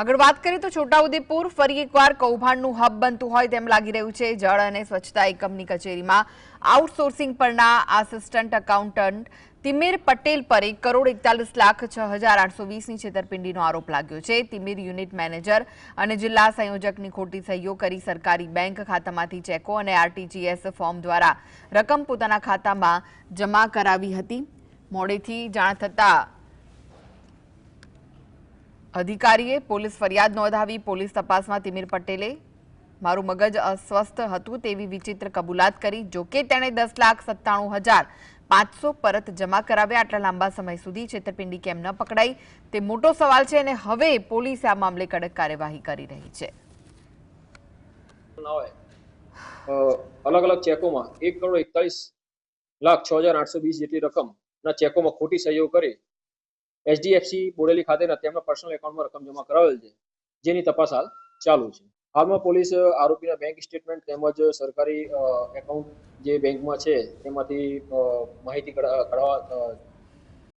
આગળ વાત કરીએ તો છોટાઉદેપુર ફરી એકવાર કૌભાંડનું હબ બનતું હોય તેમ લાગી રહ્યું છે। જળ અને સ્વચ્છતા એકમની કચેરીમાં આઉટસોર્સિંગ પરના આસિસ્ટન્ટ એકાઉન્ટન્ટ તિમિર પટેલ પર 1,41,06,820ની છેતરપિંડીનો આરોપ લાગ્યો છે। તિમિર યુનિટ મેનેજર અને જિલ્લા સંયોજકની ખોટી સહીઓ કરી સરકારી બેંક ખાતામાંથી ચેકો અને આરટીજીએસ ફોર્મ દ્વારા રકમ પોતાના ખાતામાં જમા કરાવી હતી। મોડેથી જાણ થતાં અધિકારીએ પોલીસ ફરિયાદ નોંધાવી। પોલીસ તપાસમાં તિમિર પટેલે મારું મગજ અસ્વસ્થ હતું તેવી વિચિત્ર કબૂલાત કરી। જોકે તેણે 10,97,500 પરત જમા કરાવ્યા। આટલા લાંબા સમય સુધી છેતરપિંડી કેમ ન પકડાઈ તે મોટો સવાલ છે અને હવે પોલીસ આ મામલે કડક કાર્યવાહી કરી રહી છે। અલગ અલગ ચેકોમાં 1,41,06,820 જેટલી રકમના ચેકોમાં ખોટી સહીઓ કરી એચડીએફસી બોડેલી ખાતેના તેમના પર્સનલ એકાઉન્ટમાં રકમ જમા કરાવેલ છે, જેની તપાસ હાલ ચાલુ છે। હાલમાં પોલીસ આરોપીના બેંક સ્ટેટમેન્ટ તેમજ સરકારી એકાઉન્ટ જે બેંકમાં છે તેમાંથી માહિતી કઢાવવા